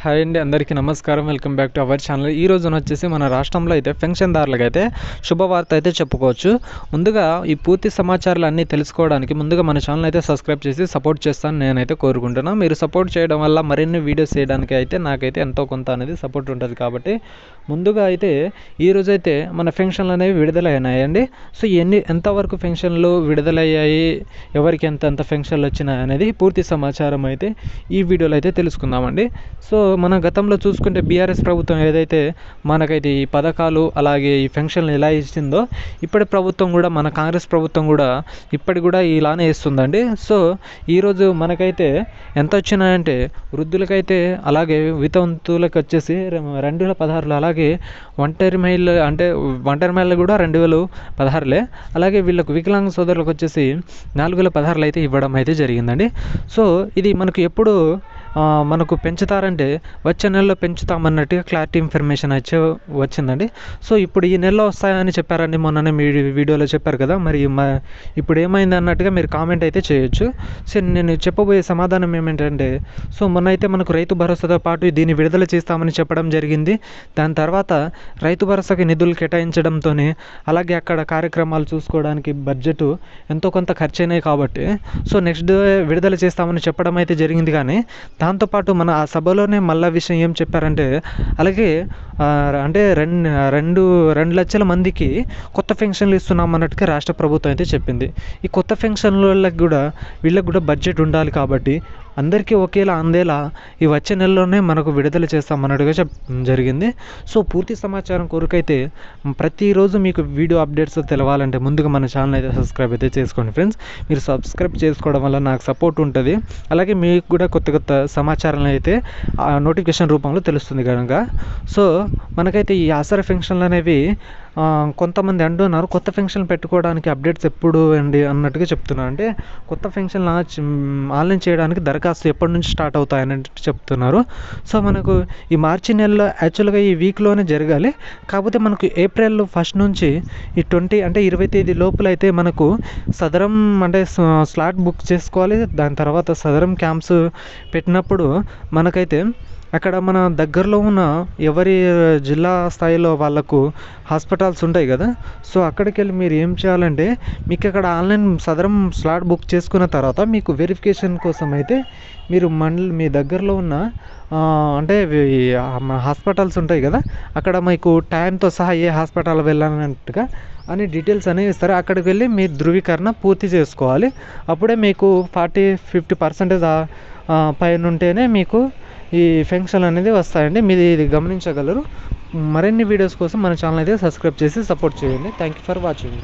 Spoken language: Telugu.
హాయ్ అండి, అందరికీ నమస్కారం. Welcome back to our channel. ఈ రోజున వచ్చేసి మన రాష్ట్రంలో అయితే పెన్షన్దారులకు అయితే శుభవార్త అయితే చెప్పుకోవచ్చు. ముందుగా ఈ పూర్తి సమాచారాలు అన్నీ తెలుసుకోవడానికి ముందుగా మన ఛానల్ అయితే సబ్స్క్రైబ్ చేసి సపోర్ట్ చేస్తాను నేనైతే కోరుకుంటున్నాను. మీరు సపోర్ట్ చేయడం వల్ల మరిన్ని వీడియోస్ చేయడానికి అయితే నాకైతే ఎంతో కొంత అనేది సపోర్ట్ ఉంటుంది. కాబట్టి ముందుగా అయితే ఈరోజైతే మన పెన్షన్లు అనేవి విడుదలైనాయండి. సో ఎంతవరకు పెన్షన్లు విడుదలయ్యాయి, ఎవరికి ఎంత పెన్షన్లు వచ్చినాయి అనేది పూర్తి సమాచారం అయితే ఈ వీడియోలో అయితే తెలుసుకుందామండి. సో మన గతంలో చూసుకుంటే బీఆర్ఎస్ ప్రభుత్వం ఏదైతే మనకైతే ఈ పథకాలు అలాగే ఈ పెన్షన్లు ఎలా ఇచ్చిందో ఇప్పటి ప్రభుత్వం కూడా, మన కాంగ్రెస్ ప్రభుత్వం కూడా ఇప్పటి కూడా ఇలానే ఇస్తుందండి. సో ఈరోజు మనకైతే ఎంత వచ్చినాయంటే వృద్ధులకైతే అలాగే వితంతువులకు వచ్చేసి 2016 అలాగే ఒంటరి మహిళలు కూడా 2016 అలాగే వీళ్ళకు వికలాంగ సోదరులకు వచ్చేసి 4016 అయితే ఇవ్వడం అయితే జరిగిందండి. సో ఇది మనకు ఎప్పుడు మనకు పెంచుతారంటే వచ్చే నెలలో పెంచుతామన్నట్టుగా క్లారిటీ ఇన్ఫర్మేషన్ అయితే వచ్చిందండి. సో ఇప్పుడు ఈ నెలలో వస్తాయని చెప్పారండి, మొన్ననే మీ వీడియోలో చెప్పారు కదా, మరి ఇప్పుడు ఏమైంది అన్నట్టుగా మీరు కామెంట్ అయితే చేయొచ్చు. సో నేను చెప్పబోయే సమాధానం ఏమిటంటే, సో మొన్న అయితే మనకు రైతు భరోసాతో పాటు దీన్ని విడుదల చేస్తామని చెప్పడం జరిగింది. దాని తర్వాత రైతు భరోసాకి నిధులు కేటాయించడంతోనే అలాగే అక్కడ కార్యక్రమాలు చూసుకోవడానికి బడ్జెట్ ఎంతో కొంత ఖర్చు అయినాయి కాబట్టి సో నెక్స్ట్ విడుదల చేస్తామని చెప్పడం అయితే జరిగింది. కానీ దాంతోపాటు మన ఆ సభలోనే మళ్ళా విషయం ఏం చెప్పారంటే, అలాగే అంటే 2 లక్షల మందికి కొత్త పెన్షన్లు ఇస్తున్నాం అన్నట్టుగా రాష్ట్ర ప్రభుత్వం అయితే చెప్పింది. ఈ కొత్త పెన్షన్లకు కూడా వీళ్ళకి కూడా బడ్జెట్ ఉండాలి కాబట్టి అందరికీ ఒకేలా అందేలా ఈ వచ్చే నెలలోనే మనకు విడుదల చేస్తామన్నట్టుగా జరిగింది. సో పూర్తి సమాచారం కొరకైతే ప్రతిరోజు మీకు వీడియో అప్డేట్స్ తెలవాలంటే ముందుగా మన ఛానల్ అయితే సబ్స్క్రైబ్ అయితే చేసుకోండి ఫ్రెండ్స్. మీరు సబ్స్క్రైబ్ చేసుకోవడం వల్ల నాకు సపోర్ట్ ఉంటుంది, అలాగే మీకు కూడా కొత్త సమాచారం అయితే నోటిఫికేషన్ రూపంలో తెలుస్తుంది కనుక. సో మనకైతే ఈ ఆసరా పెన్షన్లు అనేవి కొంతమంది అంటున్నారు కొత్త పెన్షన్ పెట్టుకోవడానికి అప్డేట్స్ ఎప్పుడు అండి అన్నట్టుగా చెప్తున్నారు. అంటే కొత్త పెన్షన్ ఆన్లైన్ చేయడానికి దరఖాస్తు ఎప్పటి నుంచి స్టార్ట్ అవుతాయని చెప్తున్నారు. సో మనకు ఈ మార్చి నెలలో యాక్చువల్గా ఈ వీక్లోనే జరగాలి. కాకపోతే మనకు ఏప్రిల్ 1 నుంచి ఈ 20 తేదీ లోపల అయితే మనకు సదరం అంటే స్లాట్ బుక్ చేసుకోవాలి. దాని తర్వాత సదరం క్యాంప్స్ పెట్టినప్పుడు మనకైతే అక్కడ మన దగ్గరలో ఉన్న ఎవరి జిల్లా స్థాయిలో వాళ్ళకు హాస్పిటల్స్ ఉంటాయి కదా, సో అక్కడికి వెళ్ళి మీరు ఏం చేయాలంటే మీకు అక్కడ ఆన్లైన్ సదరం స్లాట్ బుక్ చేసుకున్న తర్వాత మీకు వెరిఫికేషన్ కోసం అయితే మీరు మీ దగ్గరలో ఉన్న అంటే హాస్పిటల్స్ ఉంటాయి కదా, అక్కడ మీకు టైంతో సహా ఏ హాస్పిటల్ వెళ్ళాలన్నట్టుగా అని డీటెయిల్స్ అనేవి ఇస్తారు. అక్కడికి వెళ్ళి మీరు ధృవీకరణ పూర్తి చేసుకోవాలి. అప్పుడే మీకు 40-50% పైన ఉంటేనే మీకు ఈ పెన్షన్ అనేది వస్తాయండి. మీరు ఇది గమనించగలరు. మరిన్ని వీడియోస్ కోసం మన ఛానల్ అయితే సబ్స్క్రైబ్ చేసి సపోర్ట్ చేయండి. Thank you for watching.